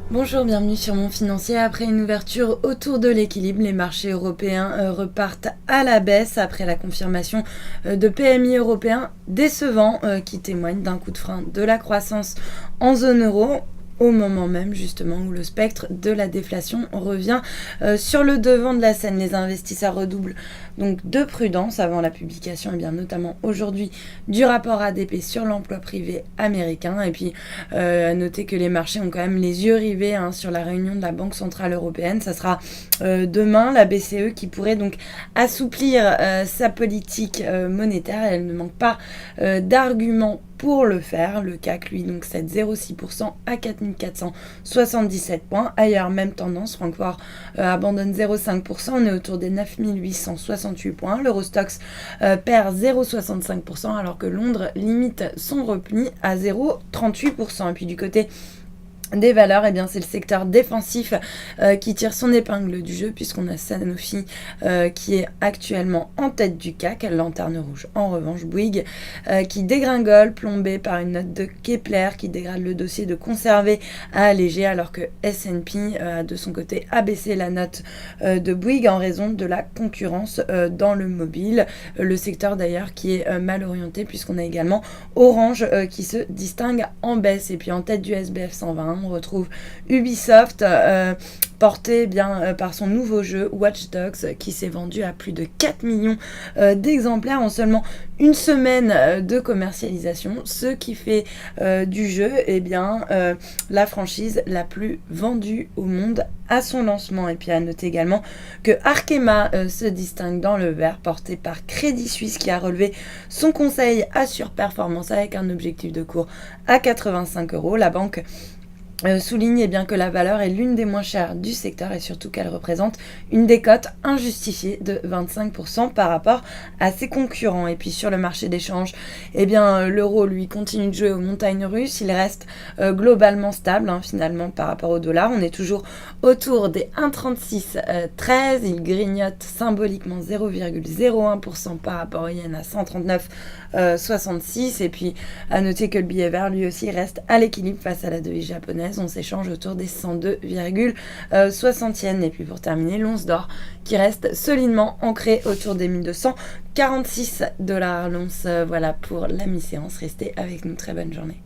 Bonjour, bienvenue sur Mon Financier. Après une ouverture autour de l'équilibre, les marchés européens repartent à la baisse après la confirmation de PMI européens décevants qui témoignent d'un coup de frein de la croissance en zone euro, au moment même justement où le spectre de la déflation revient sur le devant de la scène. Les investisseurs redoublent donc de prudence avant la publication, et bien notamment aujourd'hui, du rapport ADP sur l'emploi privé américain. Et puis à noter que les marchés ont quand même les yeux rivés sur la réunion de la Banque Centrale Européenne. Ça sera demain, la BCE qui pourrait donc assouplir sa politique monétaire. Elle ne manque pas d'arguments pour le faire. Le CAC, lui, donc cède 0,6% à 4477 points. Ailleurs, même tendance. Francfort abandonne 0,5%. On est autour des 9868 points. L'Eurostoxx perd 0,65% alors que Londres limite son repli à 0,38%. Et puis du côté des valeurs, eh bien c'est le secteur défensif qui tire son épingle du jeu, puisqu'on a Sanofi qui est actuellement en tête du CAC, lanterne rouge en revanche, Bouygues qui dégringole, plombé par une note de Kepler qui dégrade le dossier de conserver à alléger, alors que S&P de son côté a baissé la note de Bouygues en raison de la concurrence dans le mobile. Le secteur d'ailleurs qui est mal orienté, puisqu'on a également Orange qui se distingue en baisse. Et puis en tête du SBF 120, on retrouve Ubisoft porté par son nouveau jeu Watch Dogs qui s'est vendu à plus de 4 millions d'exemplaires en seulement une semaine de commercialisation, ce qui fait du jeu la franchise la plus vendue au monde à son lancement. Et puis à noter également que Arkema se distingue dans le vert, porté par Crédit Suisse qui a relevé son conseil à surperformance avec un objectif de cours à 85 €. La banque souligne que la valeur est l'une des moins chères du secteur et surtout qu'elle représente une décote injustifiée de 25% par rapport à ses concurrents. Et puis sur le marché d'échange, l'euro lui continue de jouer aux montagnes russes. Il reste globalement stable finalement par rapport au dollar. On est toujours autour des 1,3613. Il grignote symboliquement 0,01% par rapport au yen à 139,66. Et puis à noter que le billet vert lui aussi reste à l'équilibre face à la devise japonaise. On s'échange autour des 102,60 yens. Et puis pour terminer, l'once d'or qui reste solidement ancrée autour des 1246 $. L'once, voilà pour la mi-séance. Restez avec nous, très bonne journée.